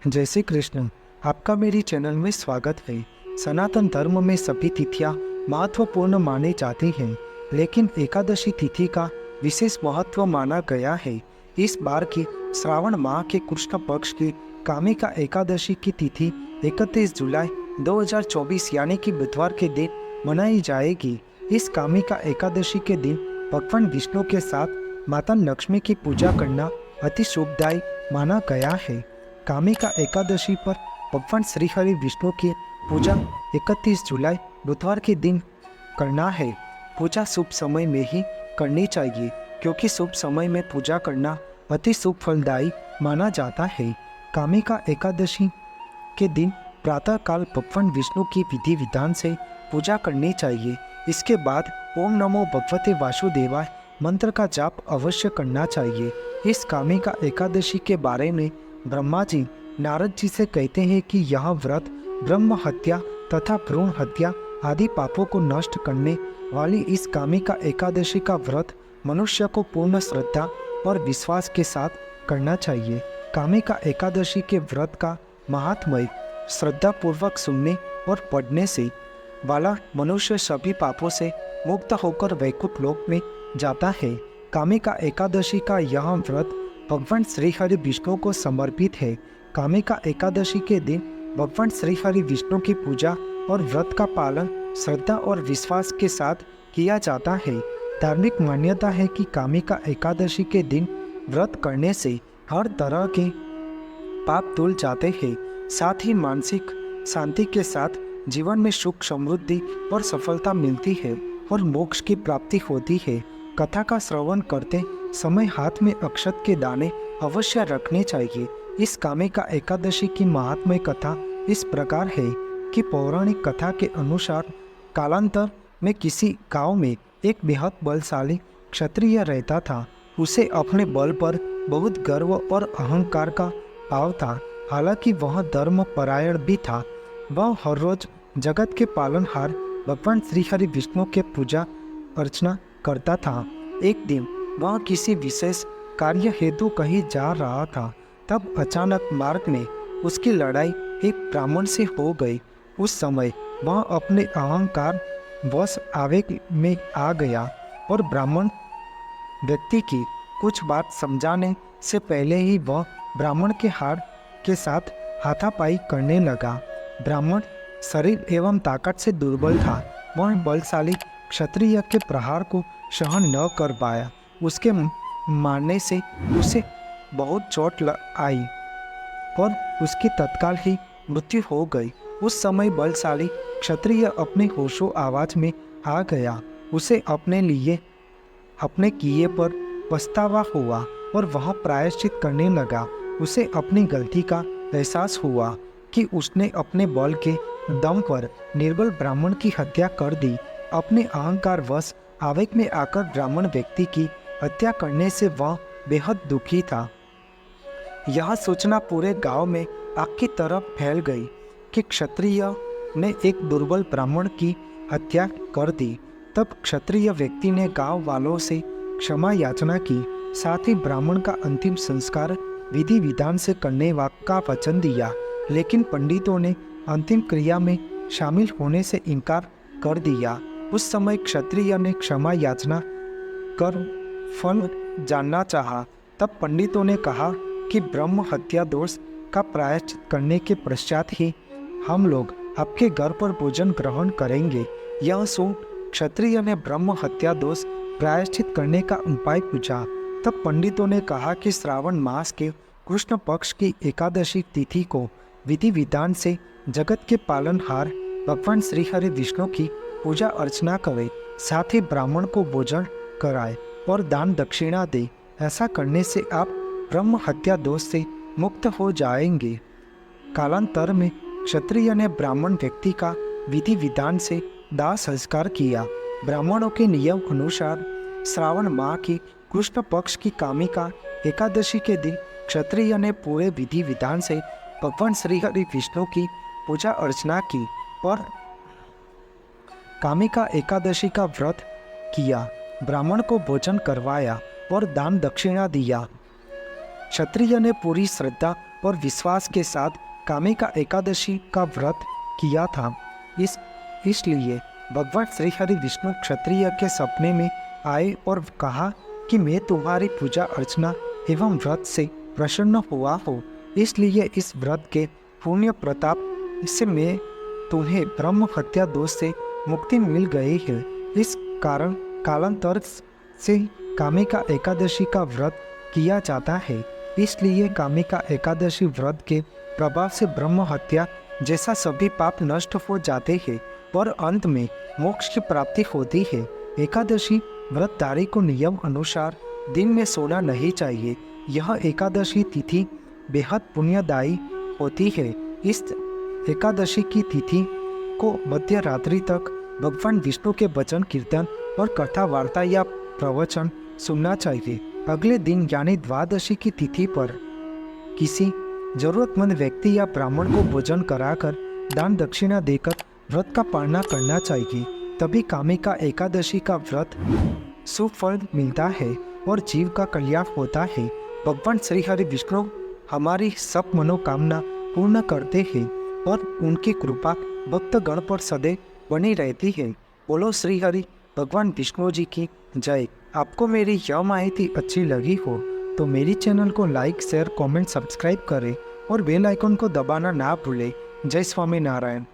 जय श्री कृष्ण। आपका मेरी चैनल में स्वागत है। सनातन धर्म में सभी तिथियां महत्वपूर्ण मानी जाती हैं, लेकिन एकादशी तिथि का विशेष महत्व माना गया है। इस बार की श्रावण माह के कृष्ण पक्ष की कामिका एकादशी की तिथि 31 जुलाई 2024 यानी कि बुधवार के दिन मनाई जाएगी। इस कामिका एकादशी के दिन भगवान विष्णु के साथ माता लक्ष्मी की पूजा करना अति शुभदायी माना गया है। कामिका एकादशी पर भगवान श्री हरि विष्णु की पूजा 31 जुलाई बुधवार के दिन करना है। पूजा शुभ समय में ही करनी चाहिए, क्योंकि शुभ समय में पूजा करना अति शुभ फलदायी माना जाता है। कामिका एकादशी के दिन प्रातः काल भगवान विष्णु की विधि विधान से पूजा करनी चाहिए। इसके बाद ओम नमो भगवते वासुदेवाय मंत्र का जाप अवश्य करना चाहिए। इस कामिका एकादशी के बारे में ब्रह्मा जी नारद जी से कहते हैं कि यह व्रत ब्रह्म हत्या तथा भ्रूण हत्या आदि पापों को नष्ट करने वाली इस कामिका एकादशी का व्रत मनुष्य को पूर्ण श्रद्धा और विश्वास के साथ करना चाहिए। कामिका एकादशी के व्रत का महात्म्य श्रद्धा पूर्वक सुनने और पढ़ने से वाला मनुष्य सभी पापों से मुक्त होकर वैकुंठ लोक में जाता है। कामिका एकादशी का यह व्रत भगवान श्री हरि विष्णु को समर्पित है। कामिका एकादशी के दिन भगवान श्री हरि विष्णु की पूजा और व्रत का पालन श्रद्धा और विश्वास के साथ किया जाता है। धार्मिक मान्यता है कि कामिका एकादशी के दिन व्रत करने से हर तरह के पाप धुल जाते हैं, साथ ही मानसिक शांति के साथ जीवन में सुख समृद्धि और सफलता मिलती है और मोक्ष की प्राप्ति होती है। कथा का श्रवण करते समय हाथ में अक्षत के दाने अवश्य रखने चाहिए। इस कामिका एकादशी की महात्म्य कथा इस प्रकार है कि पौराणिक कथा के अनुसार कालांतर में किसी गांव में एक बेहद बलशाली क्षत्रिय रहता था। उसे अपने बल पर बहुत गर्व और अहंकार का भाव था। हालांकि वह धर्म परायण भी था। वह हर रोज जगत के पालनहार भगवान श्री हरि विष्णु के पूजा अर्चना करता था। एक दिन वह किसी विशेष कार्य हेतु कहीं जा रहा था। तब अचानक मार्ग में उसकी लड़ाई एक ब्राह्मण से हो गई। उस समय वह अपने अहंकार वश आवेग में आ गया और ब्राह्मण व्यक्ति की कुछ बात समझाने से पहले ही वह ब्राह्मण के हार के साथ हाथापाई करने लगा। ब्राह्मण शरीर एवं ताकत से दुर्बल था। वह बलशाली क्षत्रिय के प्रहार को सहन न कर पाया। उसके मारने से उसे बहुत चोट आई और उसकी तत्काल ही मृत्यु हो गई। उस समय बलशाली क्षत्रिय अपने होशो आवाज में आ गया। उसे अपने किए पर पछतावा हुआ और वह प्रायश्चित करने लगा। उसे अपनी गलती का एहसास हुआ कि उसने अपने बल के दम पर निर्बल ब्राह्मण की हत्या कर दी। अपने अहंकार वश आवेग में आकर ब्राह्मण व्यक्ति की हत्या करने से वह बेहद दुखी था। यह सूचना पूरे गांव में आग की तरह फैल गई कि क्षत्रिय ने एक दुर्बल ब्राह्मण की हत्या कर दी। तब क्षत्रिय व्यक्ति ने गांव वालों से क्षमा याचना की, साथ ही ब्राह्मण का अंतिम संस्कार विधि विधान से करने का वचन दिया। लेकिन पंडितों ने अंतिम क्रिया में शामिल होने से इनकार कर दिया। उस समय क्षत्रिय ने क्षमा याचना कर फल जानना चाहा। तब पंडितों ने कहा कि ब्रह्म हत्या दोष का प्रायश्चित करने के पश्चात ही हम लोग आपके घर पर भोजन ग्रहण करेंगे। यह सुन क्षत्रिय ने ब्रह्म हत्या दोष प्रायश्चित करने का उपाय पूछा। तब पंडितों ने कहा कि श्रावण मास के कृष्ण पक्ष की एकादशी तिथि को विधि विधान से जगत के पालनहार भगवान श्री हरि विष्णु की पूजा अर्चना करे, साथ ही ब्राह्मण को भोजन कराए और दान दक्षिणा दे। ऐसा करने से आप ब्रह्म हत्या दोष से मुक्त हो जाएंगे। कालांतर में क्षत्रिय ने ब्राह्मण व्यक्ति का विधि विधान से दाह संस्कार किया। ब्राह्मणों के नियम अनुसार श्रावण माह की कृष्ण पक्ष की कामिका एकादशी के दिन क्षत्रिय ने पूरे विधि विधान से भगवान श्री हरि विष्णु की पूजा अर्चना की और कामिका एकादशी का व्रत किया, ब्राह्मण को भोजन करवाया और दान दक्षिणा दिया। क्षत्रिय ने पूरी श्रद्धा और विश्वास के साथ कामिका एकादशी का व्रत किया था। इसलिए भगवान श्री हरि विष्णु क्षत्रिय के सपने में आए और कहा कि मैं तुम्हारी पूजा अर्चना एवं व्रत से प्रसन्न हुआ हूँ, इसलिए इस व्रत के पुण्य प्रताप से मैं तुम्हें ब्रह्म हत्या दोष से मुक्ति मिल गई है। इस कारण कालांतर से कामिका एकादशी का व्रत किया जाता है। इसलिए कामिका एकादशी व्रत के प्रभाव से ब्रह्म हत्या जैसा सभी पाप नष्ट हो जाते हैं और अंत में मोक्ष की प्राप्ति होती है। एकादशी व्रतधारी को नियम अनुसार दिन में सोना नहीं चाहिए। यह एकादशी तिथि बेहद पुण्यदायी होती है। इस एकादशी की तिथि को मध्य रात्रि तक भगवान विष्णु के भजन कीर्तन और कथा वार्ता या प्रवचन सुनना चाहिए। अगले दिन यानी द्वादशी की तिथि पर किसी जरूरतमंद व्यक्ति या ब्राह्मण को भोजन कराकर दान दक्षिणा देकर व्रत का पालना करना चाहिए। तभी कामिका एकादशी का व्रत सुफल मिलता है और जीव का कल्याण होता है। भगवान श्री हरि विष्णु हमारी सब मनोकामना पूर्ण करते हैं और उनकी कृपा भक्तगण पर सदैव बनी रहती है। बोलो श्री हरि भगवान विष्णु जी की जय। आपको मेरी यह माहिती अच्छी लगी हो तो मेरी चैनल को लाइक शेयर कमेंट सब्सक्राइब करें और बेल आइकन को दबाना ना भूलें। जय स्वामी नारायण।